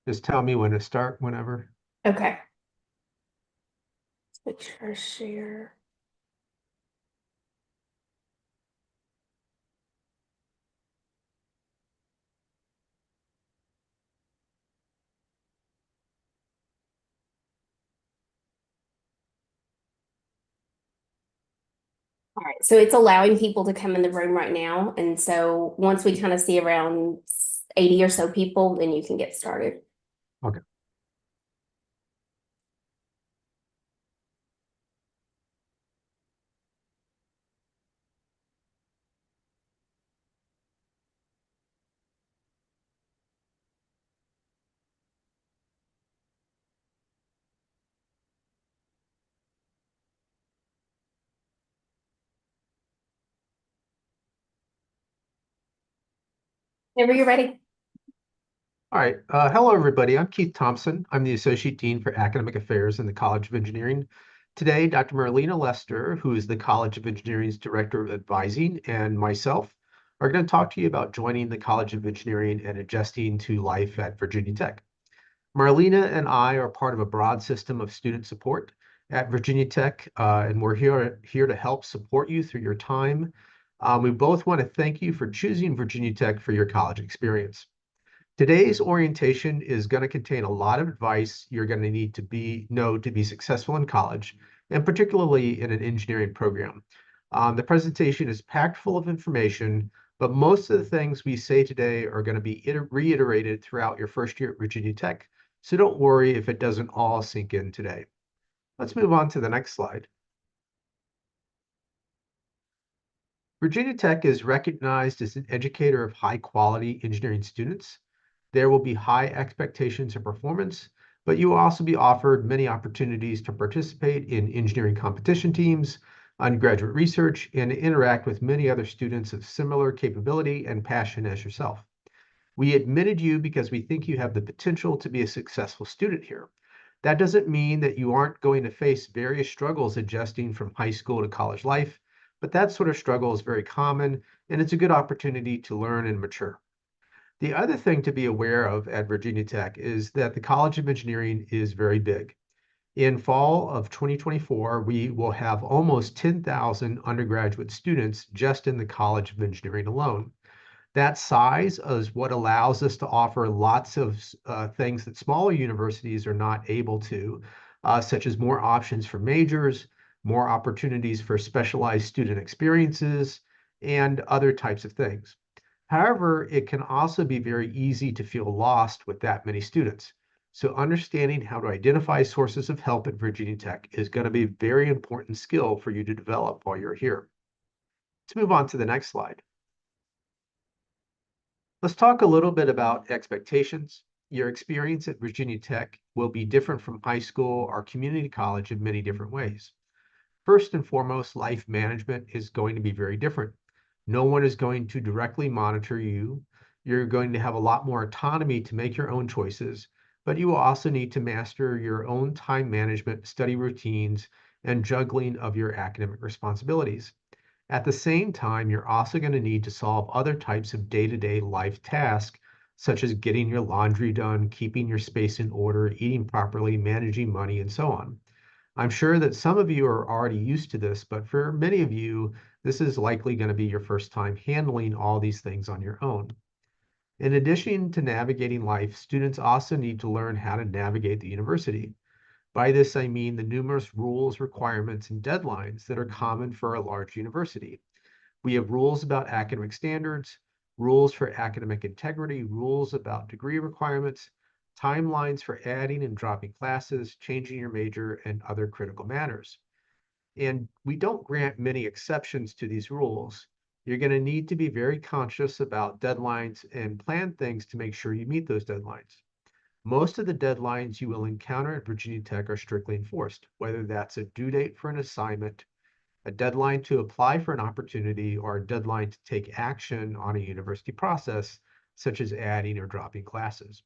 Just tell me when to start whenever. Okay. Switch our share. All right. So it's allowing people to come in the room right now. And so once we kind of see around 80 or so people, then you can get started. Okay. Whenever you're ready. All right. Hello, everybody. I'm Keith Thompson. I'm the Associate Dean for Academic Affairs in the College of Engineering. Today, Dr. Marlena Lester, who is the College of Engineering's Director of Advising, and myself are going to talk to you about joining the College of Engineering and adjusting to life at Virginia Tech. Marlena and I are part of a broad system of student support at Virginia Tech, and we're here to help support you through your time. We both want to thank you for choosing Virginia Tech for your college experience. Today's orientation is going to contain a lot of advice you're going to need to know to be successful in college, and particularly in an engineering program. The presentation is packed full of information, but most of the things we say today are going to be reiterated throughout your first year at Virginia Tech, so don't worry if it doesn't all sink in today. Let's move on to the next slide. Virginia Tech is recognized as an educator of high quality engineering students. There will be high expectations of performance, but you will also be offered many opportunities to participate in engineering competition teams, undergraduate research, and interact with many other students of similar capability and passion as yourself. We admitted you because we think you have the potential to be a successful student here. That doesn't mean that you aren't going to face various struggles adjusting from high school to college life, but that sort of struggle is very common, and it's a good opportunity to learn and mature. The other thing to be aware of at Virginia Tech is that the College of Engineering is very big. In fall of 2024, we will have almost 10,000 undergraduate students just in the College of Engineering alone. That size is what allows us to offer lots of things that smaller universities are not able to, such as more options for majors, more opportunities for specialized student experiences, and other types of things. However, it can also be very easy to feel lost with that many students. So understanding how to identify sources of help at Virginia Tech is going to be a very important skill for you to develop while you're here. Let's move on to the next slide. Let's talk a little bit about expectations. Your experience at Virginia Tech will be different from high school or community college in many different ways. First and foremost, life management is going to be very different. No one is going to directly monitor you. You're going to have a lot more autonomy to make your own choices, but you will also need to master your own time management, study routines, and juggling of your academic responsibilities. At the same time, you're also going to need to solve other types of day-to-day life tasks, such as getting your laundry done, keeping your space in order, eating properly, managing money, and so on. I'm sure that some of you are already used to this, but for many of you, this is likely going to be your first time handling all these things on your own. In addition to navigating life, students also need to learn how to navigate the university. By this, I mean the numerous rules, requirements, and deadlines that are common for a large university. We have rules about academic standards, rules for academic integrity, rules about degree requirements, timelines for adding and dropping classes, changing your major, and other critical matters. And we don't grant many exceptions to these rules. You're going to need to be very conscious about deadlines and plan things to make sure you meet those deadlines. Most of the deadlines you will encounter at Virginia Tech are strictly enforced, whether that's a due date for an assignment, a deadline to apply for an opportunity, or a deadline to take action on a university process, such as adding or dropping classes.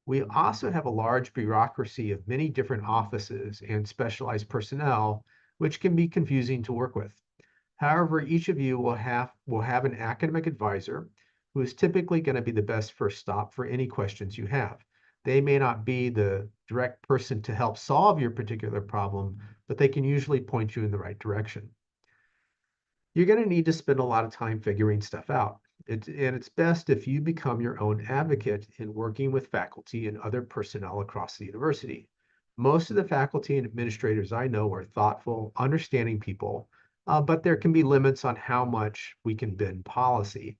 We also have a large bureaucracy of many different offices and specialized personnel, which can be confusing to work with. However, each of you will have an academic advisor who is typically going to be the best first stop for any questions you have. They may not be the direct person to help solve your particular problem, but they can usually point you in the right direction. You're going to need to spend a lot of time figuring stuff out. It's best if you become your own advocate in working with faculty and other personnel across the university. Most of the faculty and administrators I know are thoughtful, understanding people, but there can be limits on how much we can bend policy.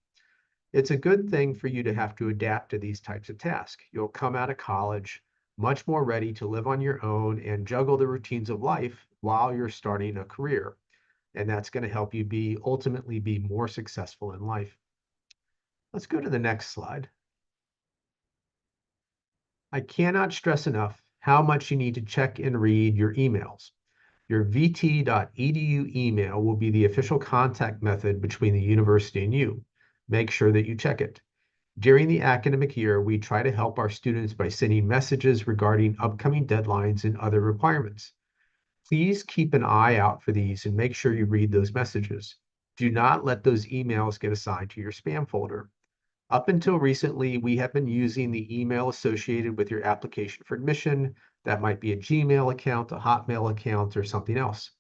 It's a good thing for you to have to adapt to these types of tasks. You'll come out of college much more ready to live on your own and juggle the routines of life while you're starting a career. And that's going to help you ultimately be more successful in life. Let's go to the next slide. I cannot stress enough how much you need to check and read your emails. Your vt.edu email will be the official contact method between the university and you. Make sure that you check it. During the academic year, we try to help our students by sending messages regarding upcoming deadlines and other requirements. Please keep an eye out for these and make sure you read those messages. Do not let those emails get assigned to your spam folder. Up until recently, we have been using the email associated with your application for admission. That might be a Gmail account, a Hotmail account, or something else.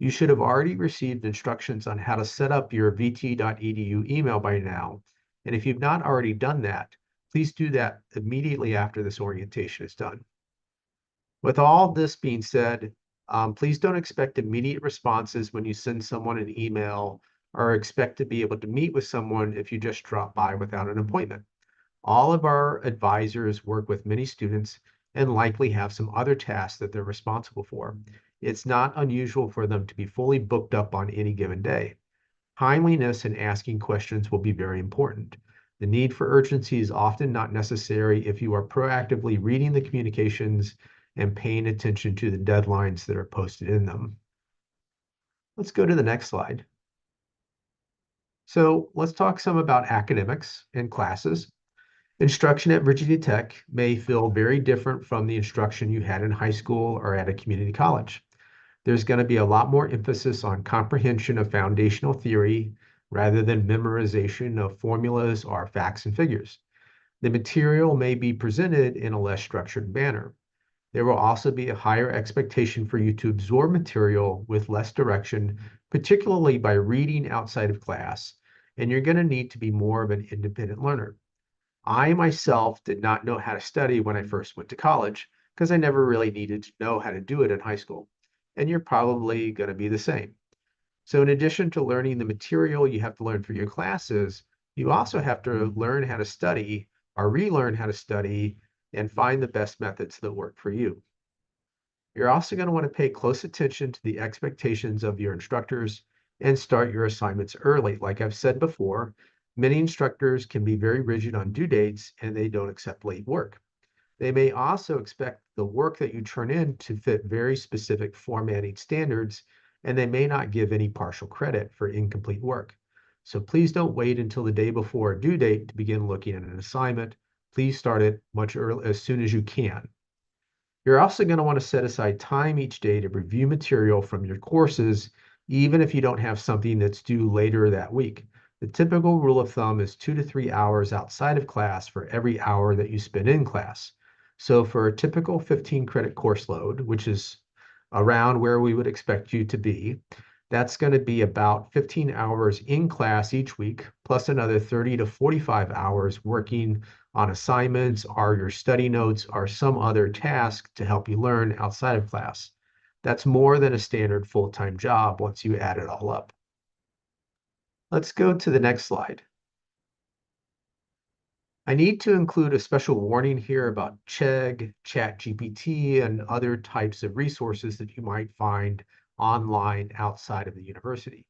You should have already received instructions on how to set up your vt.edu email by now. And if you've not already done that, please do that immediately after this orientation is done. With all this being said, please don't expect immediate responses when you send someone an email or expect to be able to meet with someone if you just drop by without an appointment. All of our advisors work with many students and likely have some other tasks that they're responsible for. It's not unusual for them to be fully booked up on any given day. Timeliness and asking questions will be very important. The need for urgency is often not necessary if you are proactively reading the communications and paying attention to the deadlines that are posted in them. Let's go to the next slide. So let's talk some about academics and classes. Instruction at Virginia Tech may feel very different from the instruction you had in high school or at a community college. There's going to be a lot more emphasis on comprehension of foundational theory rather than memorization of formulas or facts and figures. The material may be presented in a less structured manner. There will also be a higher expectation for you to absorb material with less direction, particularly by reading outside of class, and you're going to need to be more of an independent learner. I myself did not know how to study when I first went to college because I never really needed to know how to do it in high school. And you're probably going to be the same. So in addition to learning the material you have to learn for your classes, you also have to learn how to study or relearn how to study and find the best methods that work for you. You're also going to want to pay close attention to the expectations of your instructors and start your assignments early. Like I've said before, many instructors can be very rigid on due dates and they don't accept late work. They may also expect the work that you turn in to fit very specific formatting standards, and they may not give any partial credit for incomplete work. So please don't wait until the day before a due date to begin looking at an assignment. Please start it much early, as soon as you can. You're also going to want to set aside time each day to review material from your courses, even if you don't have something that's due later that week. The typical rule of thumb is 2 to 3 hours outside of class for every hour that you spend in class. So for a typical 15 credit course load, which is around where we would expect you to be, that's going to be about 15 hours in class each week, plus another 30 to 45 hours working on assignments or your study notes or some other task to help you learn outside of class. That's more than a standard full-time job once you add it all up. Let's go to the next slide. I need to include a special warning here about Chegg, ChatGPT, and other types of resources that you might find online outside of the university.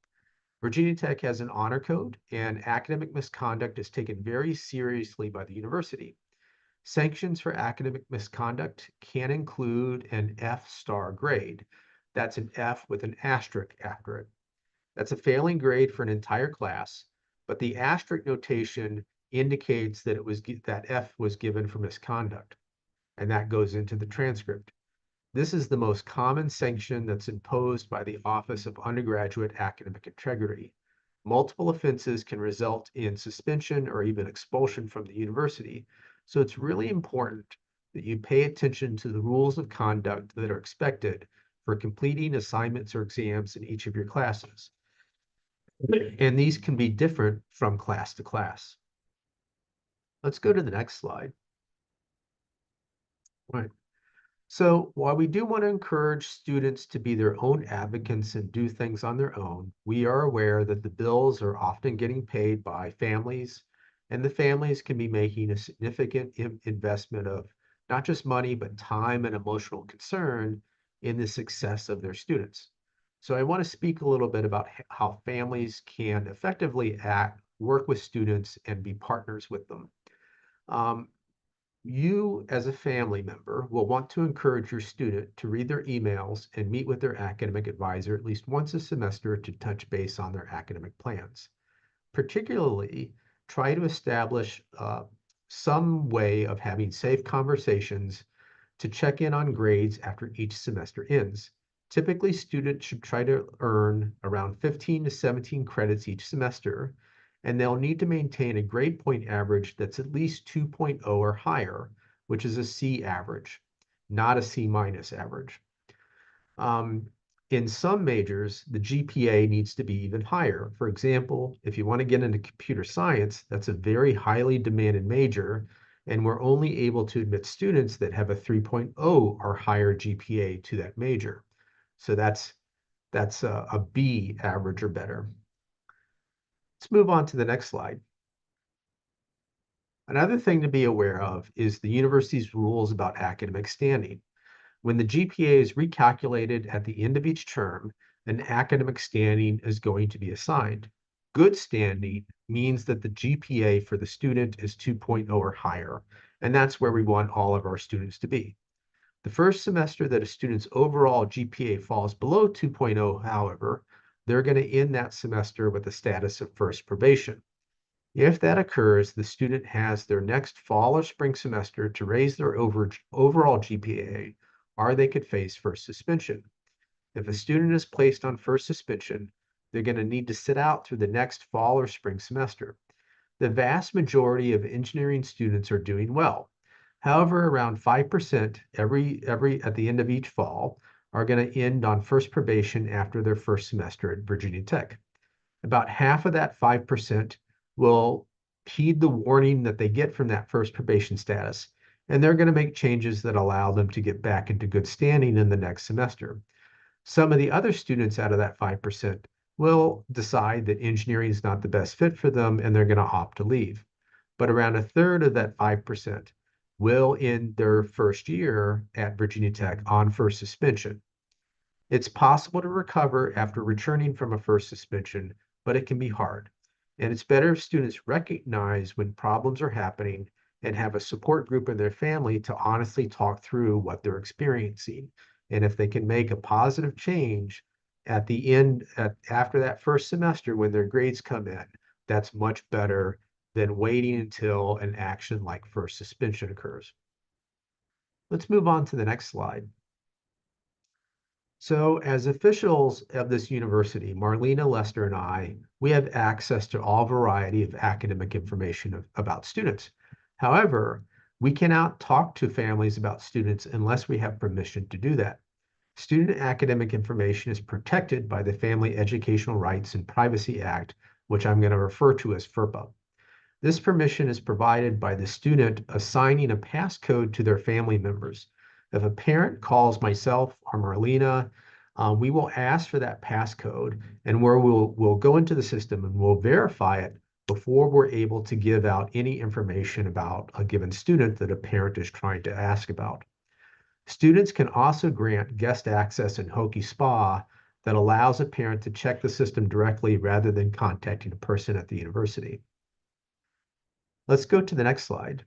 Virginia Tech has an honor code, and academic misconduct is taken very seriously by the university. Sanctions for academic misconduct can include an F-star grade. That's an F with an asterisk after it. That's a failing grade for an entire class, but the asterisk notation indicates that that F was given for misconduct, and that goes into the transcript. This is the most common sanction that's imposed by the Office of Undergraduate Academic Integrity. Multiple offenses can result in suspension or even expulsion from the university, so it's really important that you pay attention to the rules of conduct that are expected for completing assignments or exams in each of your classes. And these can be different from class to class. Let's go to the next slide. All right. So while we do want to encourage students to be their own advocates and do things on their own, we are aware that the bills are often getting paid by families, and the families can be making a significant investment of not just money, but time and emotional concern in the success of their students. So I want to speak a little bit about how families can effectively work with students and be partners with them. You, as a family member, will want to encourage your student to read their emails and meet with their academic advisor at least once a semester to touch base on their academic plans. Particularly, try to establish some way of having safe conversations to check in on grades after each semester ends. Typically, students should try to earn around 15 to 17 credits each semester, and they'll need to maintain a grade point average that's at least 2.0 or higher, which is a C average, not a C minus average. In some majors, the GPA needs to be even higher. For example, if you want to get into computer science, that's a very highly demanded major, and we're only able to admit students that have a 3.0 or higher GPA to that major. So that's a B average or better. Let's move on to the next slide. Another thing to be aware of is the university's rules about academic standing. When the GPA is recalculated at the end of each term, an academic standing is going to be assigned. Good standing means that the GPA for the student is 2.0 or higher, and that's where we want all of our students to be. The first semester that a student's overall GPA falls below 2.0, however, they're going to end that semester with the status of first probation. If that occurs, the student has their next fall or spring semester to raise their overall GPA, or they could face first suspension. If a student is placed on first suspension, they're going to need to sit out through the next fall or spring semester. The vast majority of engineering students are doing well. However, around 5% at the end of each fall are going to end on first probation after their first semester at Virginia Tech. About half of that 5% will heed the warning that they get from that first probation status, and they're going to make changes that allow them to get back into good standing in the next semester. Some of the other students out of that 5% will decide that engineering is not the best fit for them and they're going to opt to leave. But around a third of that 5% will end their first year at Virginia Tech on first suspension. It's possible to recover after returning from a first suspension, but it can be hard. And it's better if students recognize when problems are happening and have a support group in their family to honestly talk through what they're experiencing. And if they can make a positive change at the end, after that first semester, when their grades come in, that's much better than waiting until an action like first suspension occurs. Let's move on to the next slide. So as officials of this university, Marlena, Lester, and I, we have access to all variety of academic information about students. However, we cannot talk to families about students unless we have permission to do that. Student academic information is protected by the Family Educational Rights and Privacy Act, which I'm going to refer to as FERPA. This permission is provided by the student assigning a passcode to their family members. If a parent calls myself or Marlena, we will ask for that passcode, and we'll go into the system and we'll verify it before we're able to give out any information about a given student that a parent is trying to ask about. Students can also grant guest access in Hokie Spa that allows a parent to check the system directly rather than contacting a person at the university. Let's go to the next slide.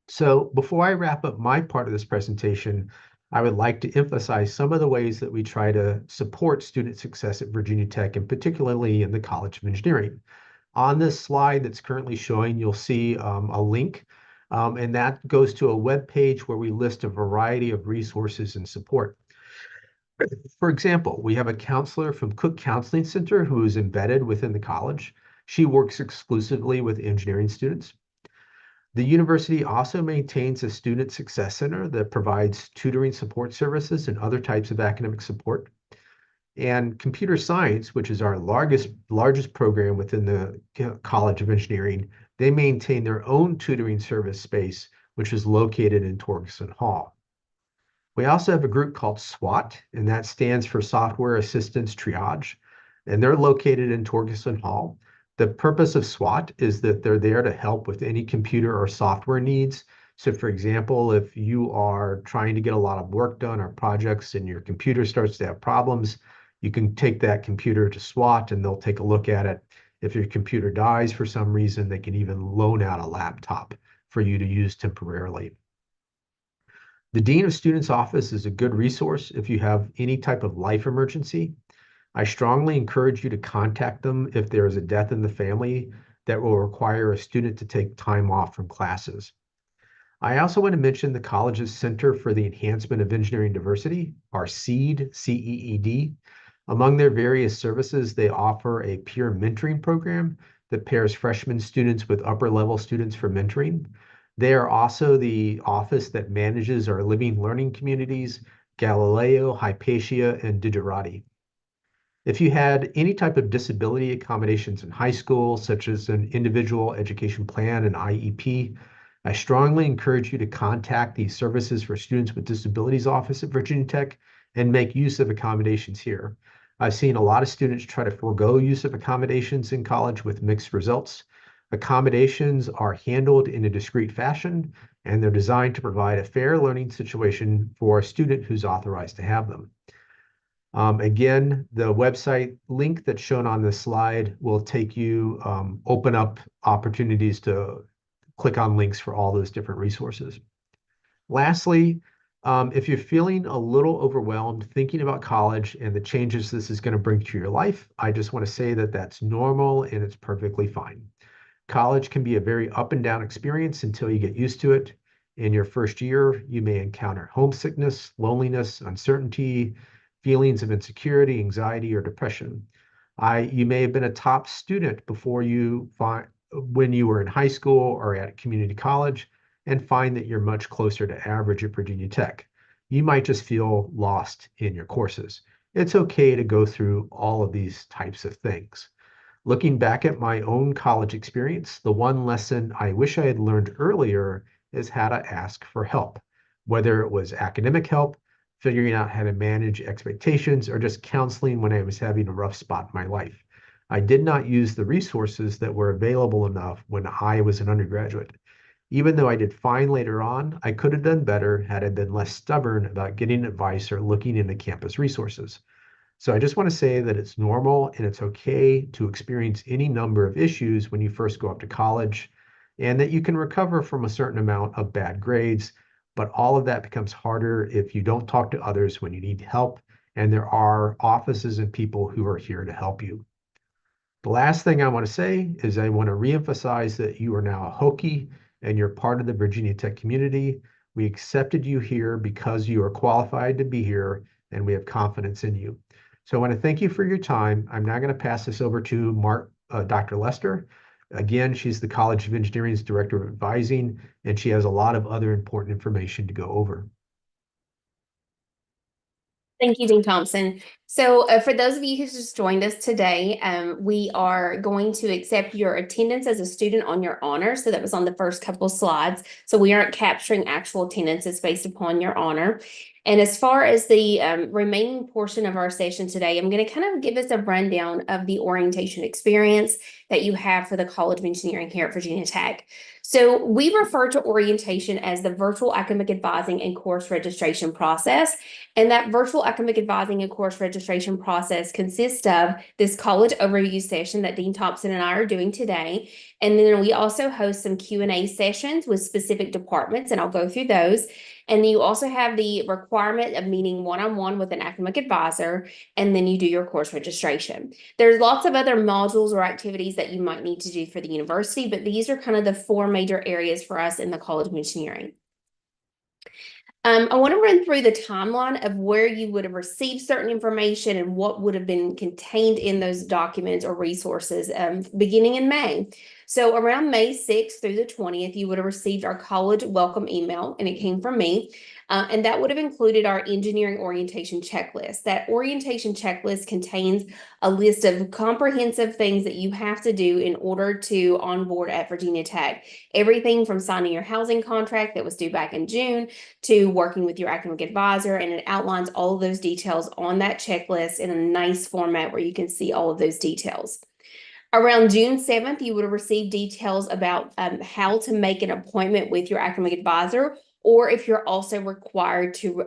So before I wrap up my part of this presentation, I would like to emphasize some of the ways that we try to support student success at Virginia Tech, and particularly in the College of Engineering. On this slide that's currently showing, you'll see a link, and that goes to a web page where we list a variety of resources and support. For example, we have a counselor from Cook Counseling Center who is embedded within the college. She works exclusively with engineering students. The university also maintains a student success center that provides tutoring support services and other types of academic support. And computer science, which is our largest program within the College of Engineering, they maintain their own tutoring service space, which is located in Torgerson Hall. We also have a group called SWAT, and that stands for Software Assistance Triage, and they're located in Torgerson Hall. The purpose of SWAT is that they're there to help with any computer or software needs. So, for example, if you are trying to get a lot of work done or projects and your computer starts to have problems, you can take that computer to SWAT and they'll take a look at it. If your computer dies for some reason, they can even loan out a laptop for you to use temporarily. The Dean of Students office is a good resource if you have any type of life emergency. I strongly encourage you to contact them if there is a death in the family that will require a student to take time off from classes. I also want to mention the college's Center for the Enhancement of Engineering Diversity, our CEED, C-E-E-D. Among their various services, they offer a peer mentoring program that pairs freshman students with upper level students for mentoring. They are also the office that manages our living learning communities, Galileo, Hypatia, and Digerati. If you had any type of disability accommodations in high school, such as an individual education plan, an IEP, I strongly encourage you to contact the Services for Students with Disabilities office at Virginia Tech and make use of accommodations here. I've seen a lot of students try to forego use of accommodations in college with mixed results. Accommodations are handled in a discrete fashion, and they're designed to provide a fair learning situation for a student who's authorized to have them. Again, the website link that's shown on this slide will take you, open up opportunities to click on links for all those different resources. Lastly, if you're feeling a little overwhelmed thinking about college and the changes this is going to bring to your life, I just want to say that that's normal and it's perfectly fine. College can be a very up and down experience until you get used to it. In your first year, you may encounter homesickness, loneliness, uncertainty, feelings of insecurity, anxiety, or depression. You may have been a top student when you were in high school or at a community college and find that you're much closer to average at Virginia Tech. You might just feel lost in your courses. It's okay to go through all of these types of things. Looking back at my own college experience, the one lesson I wish I had learned earlier is how to ask for help, whether it was academic help, figuring out how to manage expectations, or just counseling when I was having a rough spot in my life. I did not use the resources that were available enough when I was an undergraduate. Even though I did fine later on, I could have done better had I been less stubborn about getting advice or looking into campus resources. So I just want to say that it's normal and it's okay to experience any number of issues when you first go up to college, and that you can recover from a certain amount of bad grades, but all of that becomes harder if you don't talk to others when you need help, and there are offices and people who are here to help you. The last thing I want to say is I want to reemphasize that you are now a Hokie and you're part of the Virginia Tech community. We accepted you here because you are qualified to be here, and we have confidence in you. So I want to thank you for your time. I'm now going to pass this over to Dr. Lester. Again, she's the College of Engineering's Director of Advising, and she has a lot of other important information to go over. Thank you, Dean Thompson. So for those of you who just joined us today, we are going to accept your attendance as a student on your honor. So that was on the first couple of slides. So we aren't capturing actual attendance. It's based upon your honor. And as far as the remaining portion of our session today, I'm going to kind of give us a rundown of the orientation experience that you have for the College of Engineering here at Virginia Tech. So we refer to orientation as the virtual academic advising and course registration process. And that virtual academic advising and course registration process consists of this college overview session that Dean Thompson and I are doing today. And then we also host some Q&A sessions with specific departments, and I'll go through those. And then you also have the requirement of meeting one-on-one with an academic advisor, and then you do your course registration. There's lots of other modules or activities that you might need to do for the university, but these are kind of the four major areas for us in the College of Engineering. I want to run through the timeline of where you would have received certain information and what would have been contained in those documents or resources beginning in May. So around May 6th through the 20th, you would have received our college welcome email, and it came from me. And that would have included our engineering orientation checklist. That orientation checklist contains a list of comprehensive things that you have to do in order to onboard at Virginia Tech. Everything from signing your housing contract that was due back in June to working with your academic advisor, and it outlines all of those details on that checklist in a nice format where you can see all of those details. Around June 7th, you would have received details about how to make an appointment with your academic advisor, or if you're also required to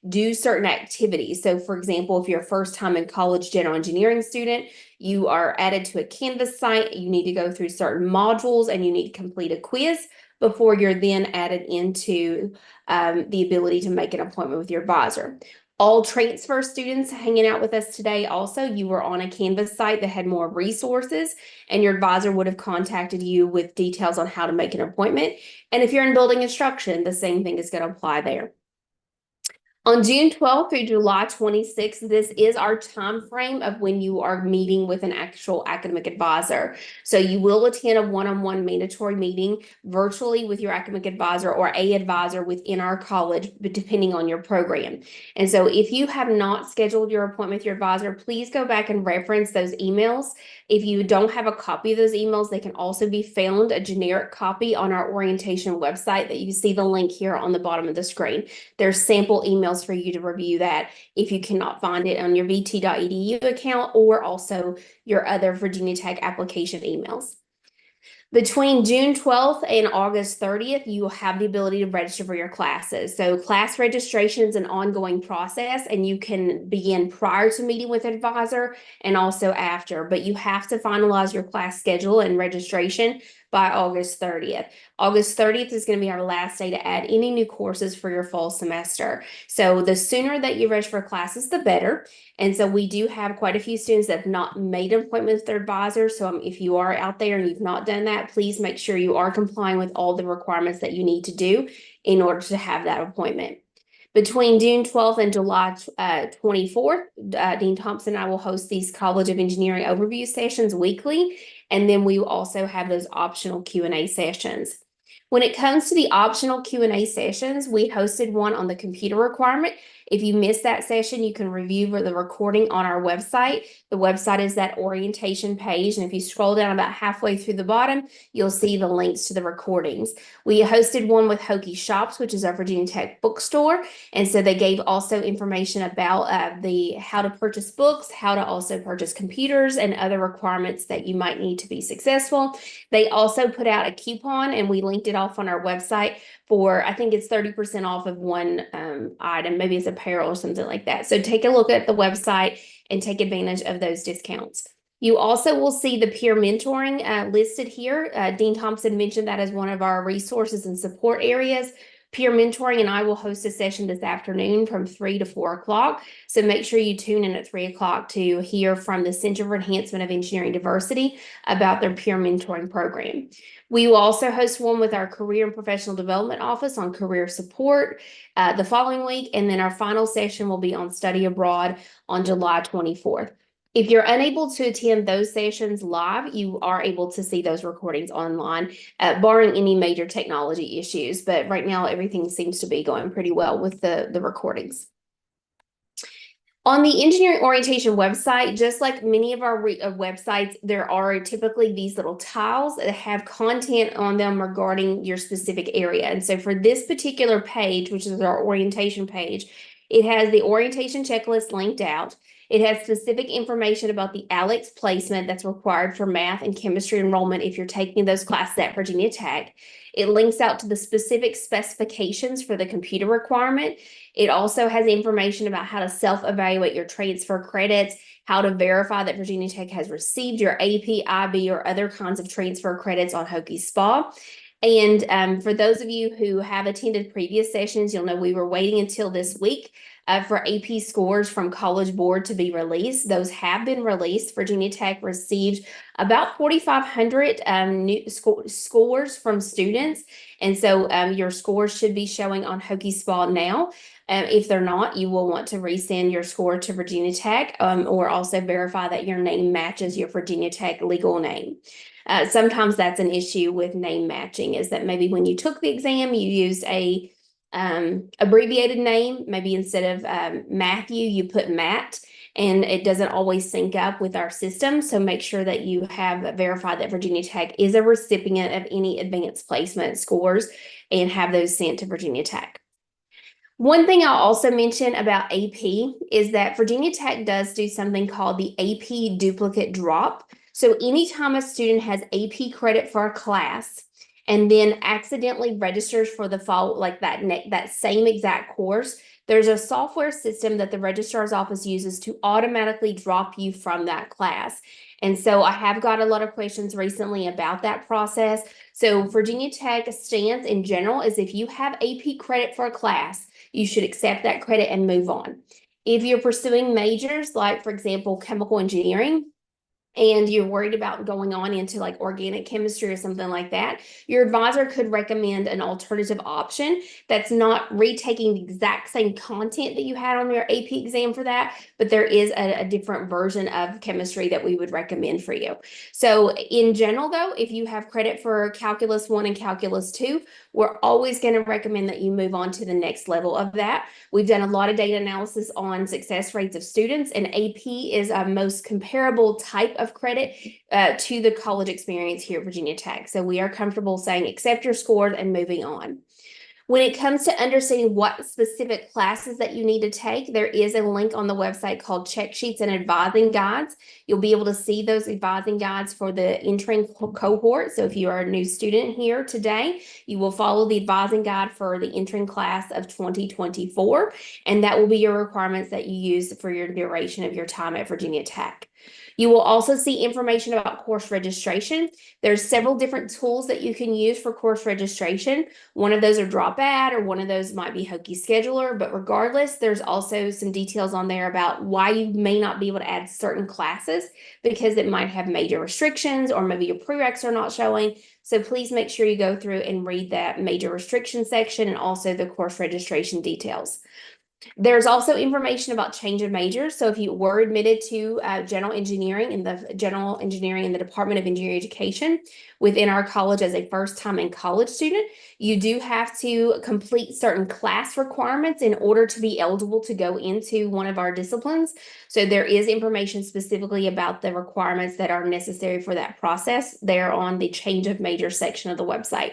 do certain activities. So for example, if you're a first time in college general engineering student, you are added to a Canvas site, you need to go through certain modules and you need to complete a quiz before you're then added into the ability to make an appointment with your advisor. All transfer students hanging out with us today, also, you were on a Canvas site that had more resources, and your advisor would have contacted you with details on how to make an appointment. And if you're in building instruction, the same thing is going to apply there. On June 12th through July 26th, this is our time frame of when you are meeting with an actual academic advisor. So you will attend a one-on-one mandatory meeting virtually with your academic advisor or a advisor within our college, but depending on your program. And so if you have not scheduled your appointment with your advisor, please go back and reference those emails. If you don't have a copy of those emails, they can also be found a generic copy on our orientation website that you see the link here on the bottom of the screen. There's sample emails for you to review that if you cannot find it on your vt.edu account or also your other Virginia Tech application emails. Between June 12th and August 30th, you will have the ability to register for your classes. So class registration is an ongoing process, and you can begin prior to meeting with an advisor and also after, but you have to finalize your class schedule and registration by August 30th. August 30th is going to be our last day to add any new courses for your fall semester. So the sooner that you register for classes, the better. And so we do have quite a few students that have not made an appointment with their advisor. So if you are out there and you've not done that, please make sure you are complying with all the requirements that you need to do in order to have that appointment. Between June 12th and July 24th, Dean Thompson and I will host these College of Engineering overview sessions weekly, and then we will also have those optional Q&A sessions. When it comes to the optional Q&A sessions, we hosted one on the computer requirement. If you missed that session, you can review the recording on our website. The website is that orientation page, and if you scroll down about halfway through the bottom, you'll see the links to the recordings. We hosted one with Hokie Shops, which is our Virginia Tech bookstore, and so they gave also information about how to purchase books, how to also purchase computers, and other requirements that you might need to be successful. They also put out a coupon, and we linked it off on our website for, I think it's 30% off of one item, maybe it's apparel or something like that. So take a look at the website and take advantage of those discounts. You also will see the peer mentoring listed here. Dean Thompson mentioned that as one of our resources and support areas. Peer mentoring and I will host a session this afternoon from 3 to 4 o'clock. So make sure you tune in at 3 o'clock to hear from the Center for Enhancement of Engineering Diversity about their peer mentoring program. We will also host one with our Career and Professional Development Office on career support the following week. And then our final session will be on study abroad on July 24th. If you're unable to attend those sessions live, you are able to see those recordings online, barring any major technology issues. But right now, everything seems to be going pretty well with the recordings. On the engineering orientation website, just like many of our websites, there are typically these little tiles that have content on them regarding your specific area. And so for this particular page, which is our orientation page, it has the orientation checklist linked out. It has specific information about the ALEKS placement that's required for math and chemistry enrollment if you're taking those classes at Virginia Tech. It links out to the specific specifications for the computer requirement. It also has information about how to self-evaluate your transfer credits, how to verify that Virginia Tech has received your AP, IB, or other kinds of transfer credits on Hokie SPA. And for those of you who have attended previous sessions, you'll know we were waiting until this week for AP scores from College Board to be released. Those have been released. Virginia Tech received about 4,500 new scores from students. And so your scores should be showing on Hokie SPA now. If they're not, you will want to resend your score to Virginia Tech or also verify that your name matches your Virginia Tech legal name. Sometimes that's an issue with name matching, is that maybe when you took the exam, you used a abbreviated name. Maybe instead of Matthew, you put Matt, and it doesn't always sync up with our system. So make sure that you have verified that Virginia Tech is a recipient of any advanced placement scores and have those sent to Virginia Tech. One thing I'll also mention about AP is that Virginia Tech does do something called the AP duplicate drop. So anytime a student has AP credit for a class and then accidentally registers for the fall, like that same exact course, there's a software system that the registrar's office uses to automatically drop you from that class. And so I have got a lot of questions recently about that process. So Virginia Tech stance in general is if you have AP credit for a class, you should accept that credit and move on. If you're pursuing majors, like for example, chemical engineering, and you're worried about going on into like organic chemistry or something like that, your advisor could recommend an alternative option that's not retaking the exact same content that you had on your AP exam for that, but there is a different version of chemistry that we would recommend for you. So in general though, if you have credit for Calculus 1 and Calculus 2, we're always going to recommend that you move on to the next level of that. We've done a lot of data analysis on success rates of students, and AP is a most comparable type of credit to the college experience here at Virginia Tech. So we are comfortable saying accept your scores and moving on. When it comes to understanding what specific classes that you need to take, there is a link on the website called Check Sheets and Advising Guides. You'll be able to see those advising guides for the entering cohort. So if you are a new student here today, you will follow the advising guide for the entering class of 2024, and that will be your requirements that you use for your duration of your time at Virginia Tech. You will also see information about course registration. There's several different tools that you can use for course registration. One of those are Dropad, or one of those might be Hokie Scheduler, but regardless, there's also some details on there about why you may not be able to add certain classes because it might have major restrictions, or maybe your prereqs are not showing. So please make sure you go through and read that major restriction section and also the course registration details. There's also information about change of majors. So if you were admitted to general engineering in the Department of Engineering Education within our college as a first-time in college student, you do have to complete certain class requirements in order to be eligible to go into one of our disciplines. So there is information specifically about the requirements that are necessary for that process there on the change of major section of the website.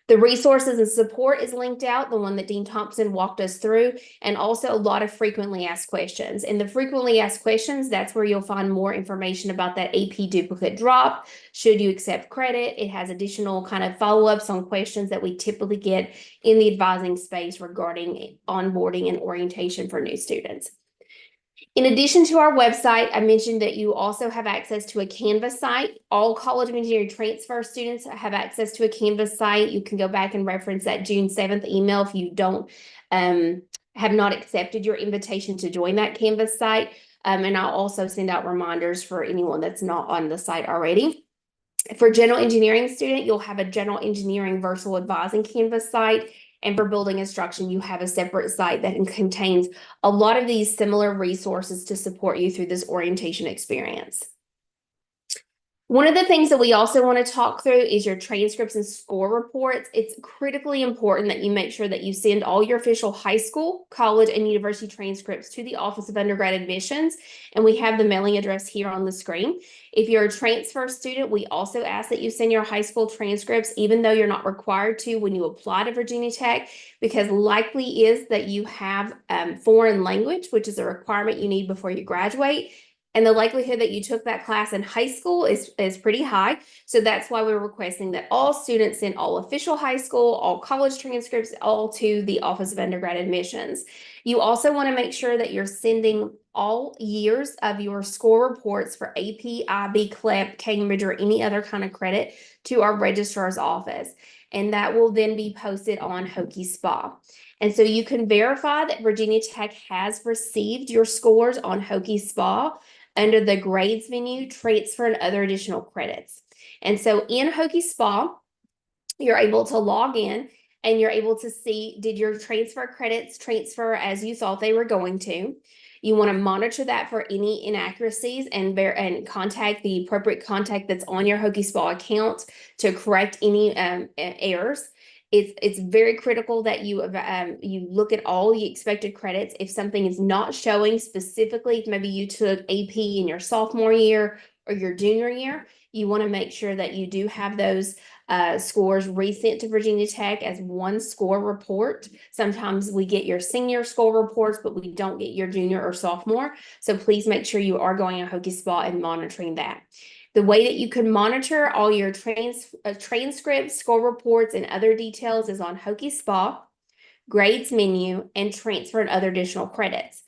The resources and support is linked out, the one that Dean Thompson walked us through, and also a lot of frequently asked questions. In the frequently asked questions, that's where you'll find more information about that AP duplicate drop. Should you accept credit? It has additional kind of follow-ups on questions that we typically get in the advising space regarding onboarding and orientation for new students. In addition to our website, I mentioned that you also have access to a Canvas site. All College of Engineering transfer students have access to a Canvas site. You can go back and reference that June 7th email if you don't have not accepted your invitation to join that Canvas site. And I'll also send out reminders for anyone that's not on the site already. For general engineering student, you'll have a general engineering virtual advising Canvas site. And for building instruction, you have a separate site that contains a lot of these similar resources to support you through this orientation experience. One of the things that we also want to talk through is your transcripts and score reports. It's critically important that you make sure that you send all your official high school, college, and university transcripts to the Office of Undergrad Admissions, and we have the mailing address here on the screen. If you're a transfer student, we also ask that you send your high school transcripts, even though you're not required to when you apply to Virginia Tech, because likely is that you have foreign language, which is a requirement you need before you graduate. And the likelihood that you took that class in high school is pretty high. So that's why we're requesting that all students send all official high school, all college transcripts, all to the Office of Undergrad Admissions. You also want to make sure that you're sending all years of your score reports for AP, IB, CLEP, Cambridge, or any other kind of credit to our registrar's office. And that will then be posted on Hokie SPA. And so you can verify that Virginia Tech has received your scores on Hokie SPA under the grades menu, transfer, and other additional credits. And so in Hokie SPA, you're able to log in and you're able to see, did your transfer credits transfer as you thought they were going to? You want to monitor that for any inaccuracies and contact the appropriate contact that's on your Hokey Spa account to correct any errors. It's very critical that you look at all the expected credits. If something is not showing specifically, maybe you took AP in your sophomore year or your junior year, you want to make sure that you do have those scores resent to Virginia Tech as one score report. Sometimes we get your senior score reports, but we don't get your junior or sophomore. So please make sure you are going to Hokey Spa and monitoring that. The way that you can monitor all your transcripts, score reports, and other details is on Hokey Spa, grades menu, and transfer and other additional credits.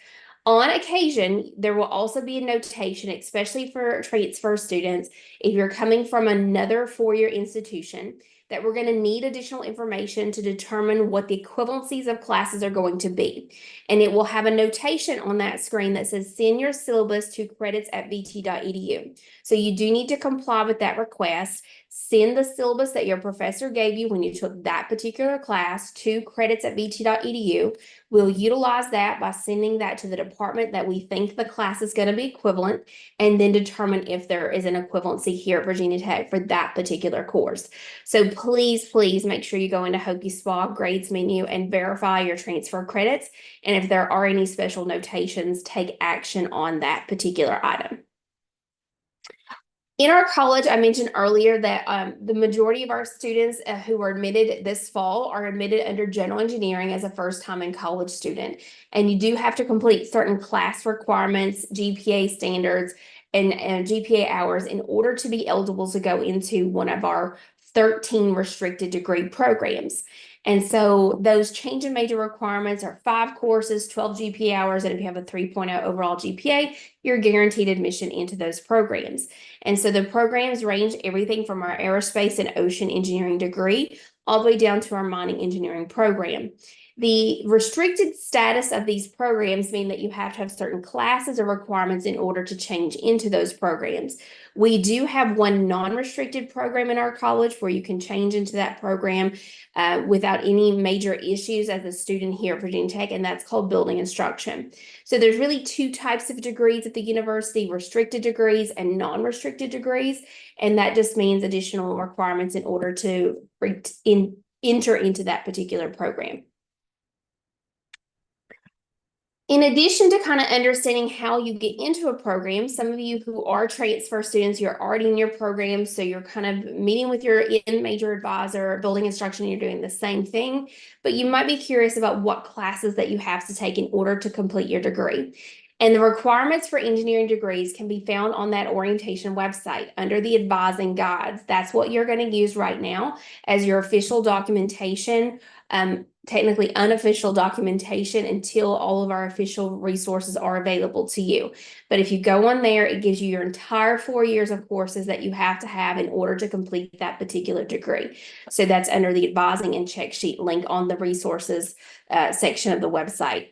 On occasion, there will also be a notation, especially for transfer students, if you're coming from another four-year institution, that we're going to need additional information to determine what the equivalencies of classes are going to be. And it will have a notation on that screen that says send your syllabus to credits@vt.edu. So you do need to comply with that request. Send the syllabus that your professor gave you when you took that particular class to credits@vt.edu. We'll utilize that by sending that to the department that we think the class is going to be equivalent, and then determine if there is an equivalency here at Virginia Tech for that particular course. So please make sure you go into Hokey Spa grades menu and verify your transfer credits. And if there are any special notations, take action on that particular item. In our college, I mentioned earlier that the majority of our students who are admitted this fall are admitted under general engineering as a first-time in college student. And you do have to complete certain class requirements, GPA standards, and GPA hours in order to be eligible to go into one of our 13 restricted degree programs. And so those change in major requirements are 5 courses, 12 GPA hours, and if you have a 3.0 overall GPA, you're guaranteed admission into those programs. And so the programs range everything from our aerospace and ocean engineering degree all the way down to our mining engineering program. The restricted status of these programs mean that you have to have certain classes or requirements in order to change into those programs. We do have one non-restricted program in our college where you can change into that program without any major issues as a student here at Virginia Tech, and that's called building instruction. So there's really 2 types of degrees at the university, restricted degrees and non-restricted degrees, and that just means additional requirements in order to enter into that particular program. In addition to kind of understanding how you get into a program, some of you who are transfer students, you're already in your program, so you're kind of meeting with your in-major advisor, building instruction, you're doing the same thing, but you might be curious about what classes that you have to take in order to complete your degree. And the requirements for engineering degrees can be found on that orientation website under the advising guides. That's what you're going to use right now as your official documentation, technically unofficial documentation until all of our official resources are available to you. But if you go on there, it gives you your entire 4 years of courses that you have to have in order to complete that particular degree. So that's under the advising and check sheet link on the resources section of the website.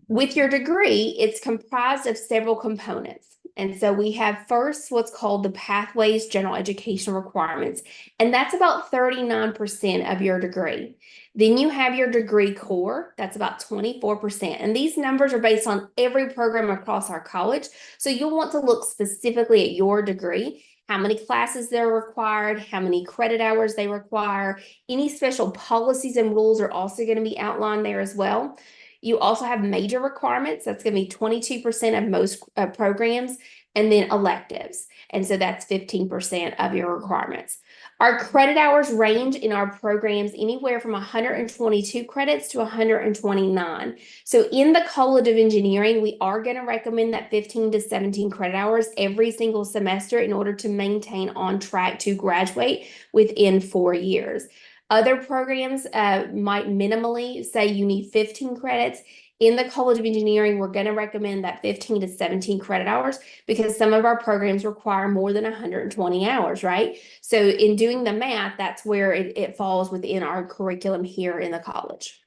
With your degree, it's comprised of several components. And so we have first what's called the Pathways General Education Requirements, and that's about 39% of your degree. Then you have your degree core, that's about 24%. And these numbers are based on every program across our college. So you'll want to look specifically at your degree, how many classes they're required, how many credit hours they require. Any special policies and rules are also going to be outlined there as well. You also have major requirements. That's going to be 22% of most programs, and then electives. And so that's 15% of your requirements. Our credit hours range in our programs anywhere from 122 credits to 129. So in the College of Engineering, we are going to recommend that 15 to 17 credit hours every single semester in order to maintain on track to graduate within 4 years. Other programs might minimally say you need 15 credits. In the College of Engineering, we're going to recommend that 15 to 17 credit hours because some of our programs require more than 120 hours, right? So in doing the math, that's where it falls within our curriculum here in the college.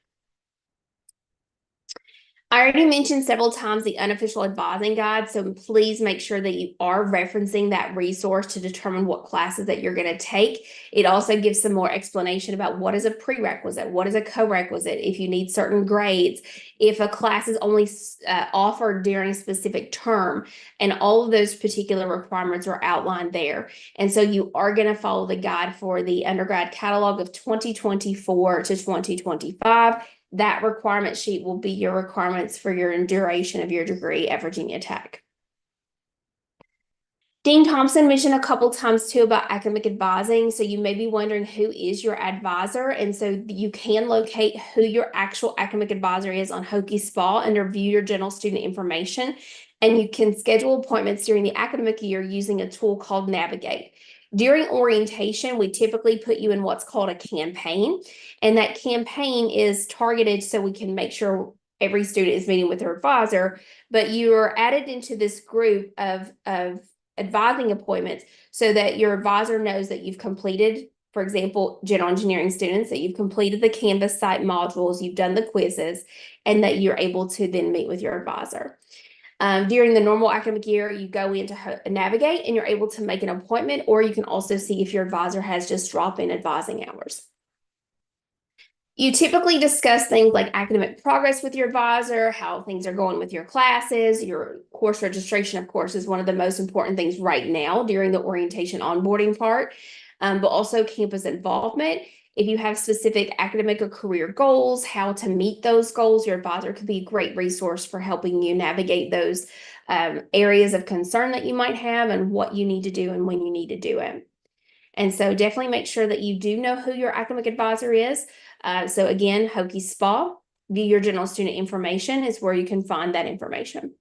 I already mentioned several times the unofficial advising guide, so please make sure that you are referencing that resource to determine what classes that you're going to take. It also gives some more explanation about what is a prerequisite, what is a co-requisite, if you need certain grades, if a class is only offered during a specific term, and all of those particular requirements are outlined there. And so you are going to follow the guide for the undergrad catalog of 2024 to 2025. That requirement sheet will be your requirements for your duration of your degree at Virginia Tech. Dean Thompson mentioned a couple times too about academic advising. So you may be wondering who is your advisor. And so you can locate who your actual academic advisor is on Hokie SPA under View Your General Student Information. And you can schedule appointments during the academic year using a tool called Navigate. During orientation, we typically put you in what's called a campaign, and that campaign is targeted so we can make sure every student is meeting with their advisor, but you are added into this group of advising appointments so that your advisor knows that you've completed, for example, general engineering students, that you've completed the Canvas site modules, you've done the quizzes, and that you're able to then meet with your advisor. During the normal academic year, you go into Navigate and you're able to make an appointment, or you can also see if your advisor has just drop-in advising hours. You typically discuss things like academic progress with your advisor, how things are going with your classes. Your course registration, of course, is one of the most important things right now during the orientation onboarding part, but also campus involvement. If you have specific academic or career goals, how to meet those goals, your advisor could be a great resource for helping you navigate those areas of concern that you might have and what you need to do and when you need to do it. And so definitely make sure that you do know who your academic advisor is. So again, Hokie SPA, View Your General Student Information is where you can find that information.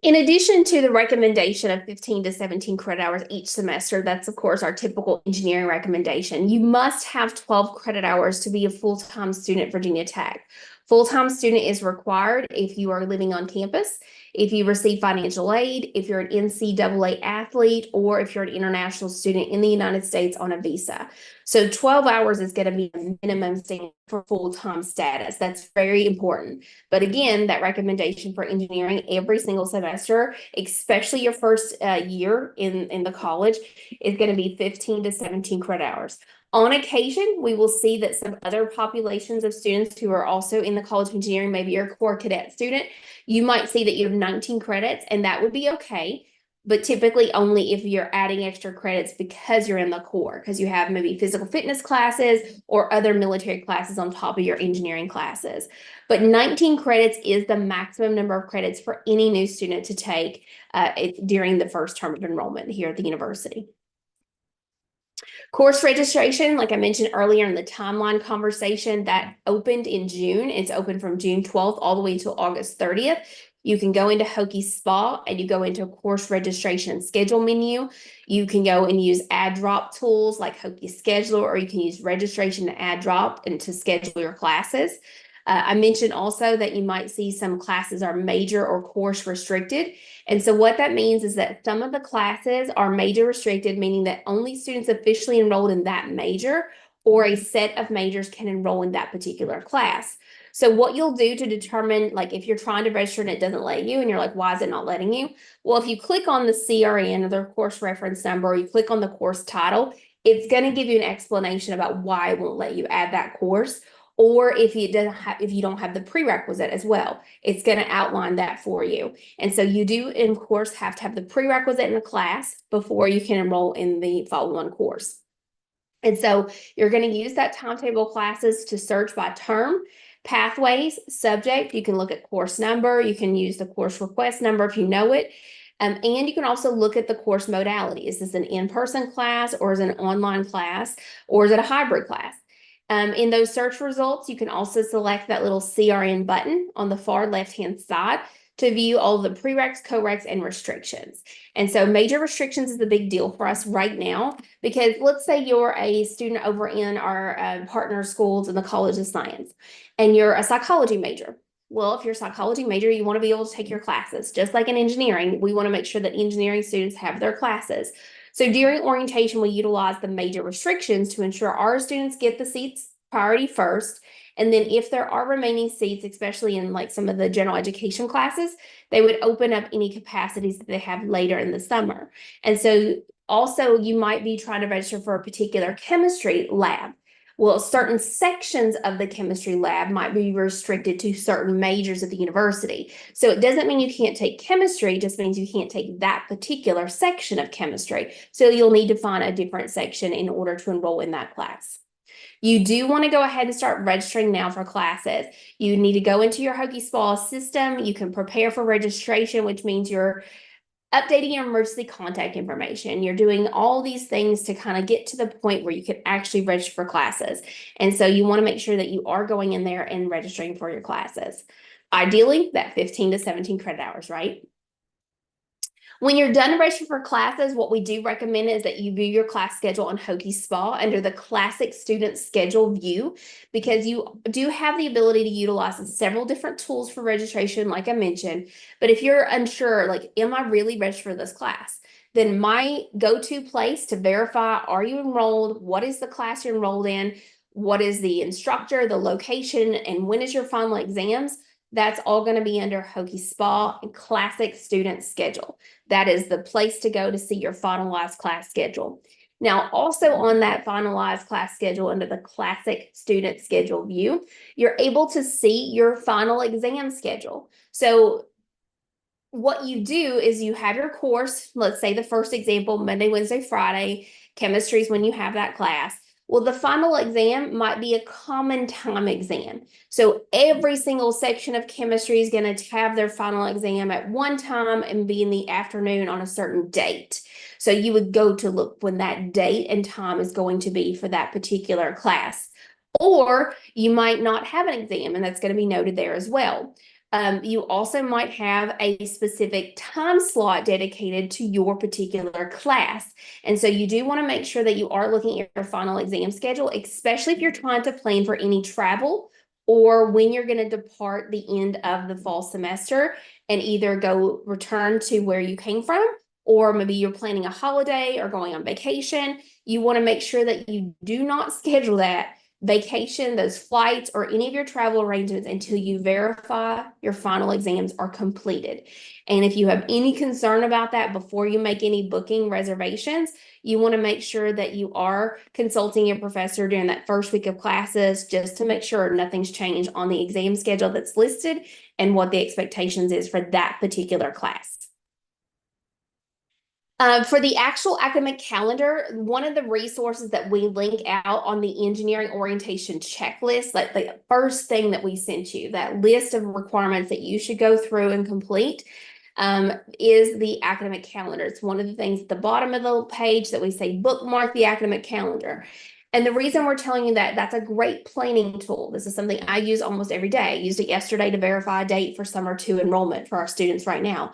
In addition to the recommendation of 15 to 17 credit hours each semester, that's of course our typical engineering recommendation. You must have 12 credit hours to be a full-time student at Virginia Tech. Full-time student is required if you are living on campus, if you receive financial aid, if you're an NCAA athlete, or if you're an international student in the United States on a visa. So 12 hours is going to be a minimum standard for full-time status. That's very important. But again, that recommendation for engineering every single semester, especially your first year in the college, is going to be 15 to 17 credit hours. On occasion, we will see that some other populations of students who are also in the College of Engineering, maybe you're a core cadet student, you might see that you have 19 credits, and that would be okay. But typically only if you're adding extra credits because you're in the core, because you have maybe physical fitness classes or other military classes on top of your engineering classes. But 19 credits is the maximum number of credits for any new student to take during the first term of enrollment here at the university. Course registration, like I mentioned earlier in the timeline conversation, that opened in June. It's open from June 12th all the way until August 30th. You can go into Hokie SPA and you go into a course registration and schedule menu. You can go and use add drop tools like Hokie Scheduler, or you can use registration to add drop and to schedule your classes. I mentioned also that you might see some classes are major or course restricted. And so what that means is that some of the classes are major restricted, meaning that only students officially enrolled in that major or a set of majors can enroll in that particular class. So what you'll do to determine, like if you're trying to register and it doesn't let you and you're like, why is it not letting you? Well, if you click on the CRN or their course reference number, or you click on the course title, it's going to give you an explanation about why it won't let you add that course. Or if you don't have the prerequisite as well, it's going to outline that for you. And so you do, of course, have to have the prerequisite in the class before you can enroll in the follow-on course. And so you're going to use that timetable classes to search by term, pathways, subject. You can look at course number. You can use the course request number if you know it. And you can also look at the course modality. Is this an in-person class, or is it an online class, or is it a hybrid class? In those search results, you can also select that little CRN button on the far left-hand side to view all the prereqs, co-reqs, and restrictions. And so major restrictions is a big deal for us right now, because let's say you're a student over in our partner schools in the College of Science, and you're a psychology major. Well, if you're a psychology major, you want to be able to take your classes. Just like in engineering, we want to make sure that engineering students have their classes. So during orientation, we utilize the major restrictions to ensure our students get the seats priority first, And then if there are remaining seats, especially in like some of the general education classes, they would open up any capacities that they have later in the summer. And so also you might be trying to register for a particular chemistry lab. Well, certain sections of the chemistry lab might be restricted to certain majors at the university. So it doesn't mean you can't take chemistry, it just means you can't take that particular section of chemistry. So you'll need to find a different section in order to enroll in that class. You do want to go ahead and start registering now for classes. You need to go into your Hokie Spa system. You can prepare for registration, which means you're updating your emergency contact information. You're doing all these things to kind of get to the point where you can actually register for classes. And so you want to make sure that you are going in there and registering for your classes. Ideally, that 15 to 17 credit hours, right? When you're done registering for classes, what we do recommend is that you view your class schedule on Hokie Spa under the Classic Student Schedule view, because you do have the ability to utilize several different tools for registration, like I mentioned. But if you're unsure, like, am I really registered for this class? Then my go-to place to verify, are you enrolled? What is the class you're enrolled in? What is the instructor, the location, and when is your final exams? That's all going to be under Hokie Spa and Classic Student Schedule. That is the place to go to see your finalized class schedule. Now, also on that finalized class schedule under the Classic Student Schedule view, you're able to see your final exam schedule. So what you do is you have your course, let's say the first example, Monday, Wednesday, Friday, chemistry is when you have that class. Well, the final exam might be a common time exam. So every single section of chemistry is going to have their final exam at one time and be in the afternoon on a certain date. So you would go to look when that date and time is going to be for that particular class. Or you might not have an exam, and that's going to be noted there as well. You also might have a specific time slot dedicated to your particular class. And so you do want to make sure that you are looking at your final exam schedule, especially if you're trying to plan for any travel or when you're going to depart the end of the fall semester and either go return to where you came from, or maybe you're planning a holiday or going on vacation. You want to make sure that you do not schedule that vacation, those flights, or any of your travel arrangements until you verify your final exams are completed. And if you have any concern about that before you make any booking reservations, you want to make sure that you are consulting your professor during that first week of classes, just to make sure nothing's changed on the exam schedule that's listed and what the expectations is for that particular class. For the actual academic calendar, one of the resources that we link out on the engineering orientation checklist, like the first thing that we sent you, that list of requirements that you should go through and complete, is the academic calendar. It's one of the things at the bottom of the page that we say bookmark the academic calendar. And the reason we're telling you that, that's a great planning tool. This is something I use almost every day. I used it yesterday to verify a date for summer 2 enrollment for our students right now.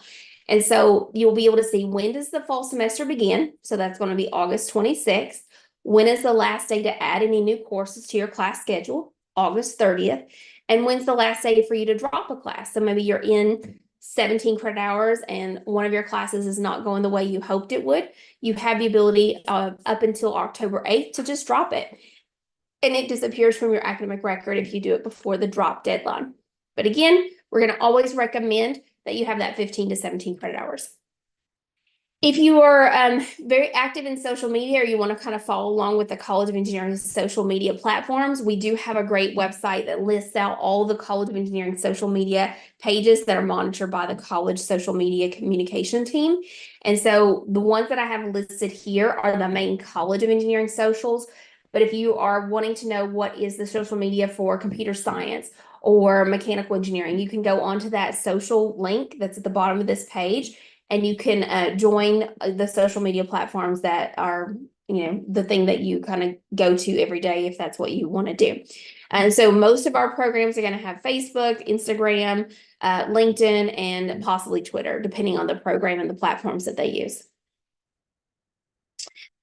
And so you'll be able to see, when does the fall semester begin? So that's going to be August 26th. When is the last day to add any new courses to your class schedule? August 30th. And when's the last day for you to drop a class? So maybe you're in 17 credit hours and one of your classes is not going the way you hoped it would. You have the ability up until October 8th to just drop it. And it disappears from your academic record if you do it before the drop deadline. But again, we're going to always recommend that you have that 15 to 17 credit hours. If you are very active in social media, or you want to kind of follow along with the College of Engineering social media platforms, we do have a great website that lists out all the College of Engineering social media pages that are monitored by the college social media communication team. And so the ones that I have listed here are the main College of Engineering socials. But if you are wanting to know what is the social media for computer science or mechanical engineering, you can go onto that social link that's at the bottom of this page, and you can join the social media platforms that are, the thing that you kind of go to every day if that's what you want to do. And so most of our programs are going to have Facebook, Instagram, LinkedIn, and possibly Twitter, depending on the program and the platforms that they use.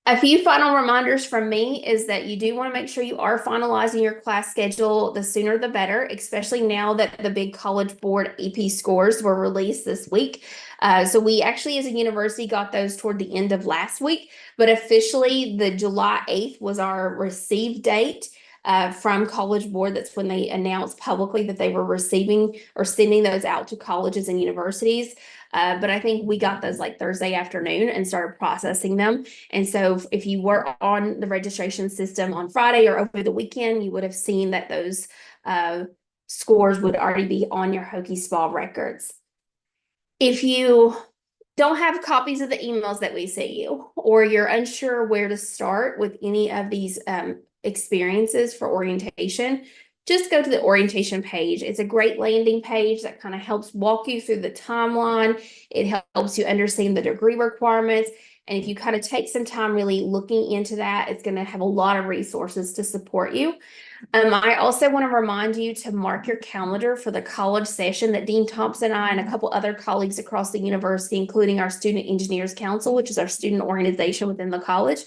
A few final reminders from me is that you do want to make sure you are finalizing your class schedule. The sooner the better, especially now that the big College Board AP scores were released this week. So we actually, as a university, got those toward the end of last week, but officially the July 8th was our receive date. from College Board. That's when they announced publicly that they were receiving or sending those out to colleges and universities. But I think we got those like Thursday afternoon and started processing them. And so if you were on the registration system on Friday or over the weekend, you would have seen that those scores would already be on your Hokie Spa records. If you don't have copies of the emails that we sent you, or you're unsure where to start with any of these experiences for orientation, just go to the orientation page. It's a great landing page that kind of helps walk you through the timeline. It helps you understand the degree requirements. And if you kind of take some time really looking into that, it's going to have a lot of resources to support you. I also want to remind you to mark your calendar for the college session that Dean Thompson and I and a couple other colleagues across the university, including our Student Engineers Council, which is our student organization within the college,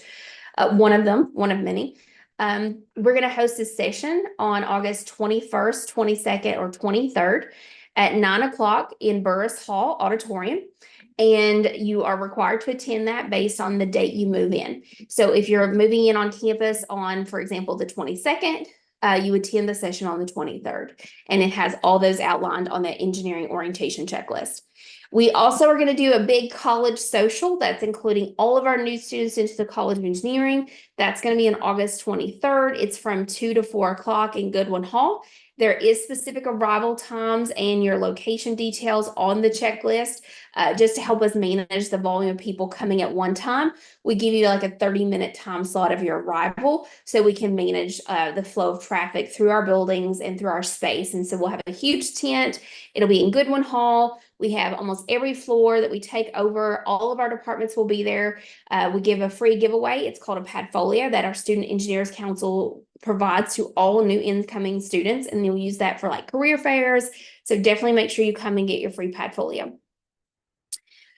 one of many. We're going to host this session on August 21st, 22nd, or 23rd at 9 o'clock in Burris Hall Auditorium. And you are required to attend that based on the date you move in. So if you're moving in on campus on, for example, the 22nd, you attend the session on the 23rd. And it has all those outlined on the engineering orientation checklist. We also are going to do a big college social that's including all of our new students into the College of Engineering. That's going to be on August 23rd. It's from 2 to 4 o'clock in Goodwin Hall. There is specific arrival times and your location details on the checklist, just to help us manage the volume of people coming at one time. We give you like a 30-minute time slot of your arrival so we can manage the flow of traffic through our buildings and through our space. And so we'll have a huge tent. It'll be in Goodwin Hall. We have almost every floor that we take over. All of our departments will be there. We give a free giveaway. It's called a Padfolio that our Student Engineers Council provides to all new incoming students, and you'll use that for like career fairs. So definitely make sure you come and get your free Padfolio.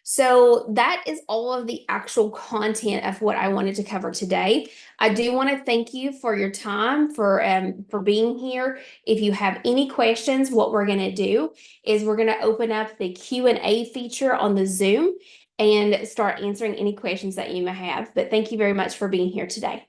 So that is all of the actual content of what I wanted to cover today. I do want to thank you for your time, for being here. If you have any questions, what we're going to do is we're going to open up the Q&A feature on the Zoom and start answering any questions that you may have. But thank you very much for being here today.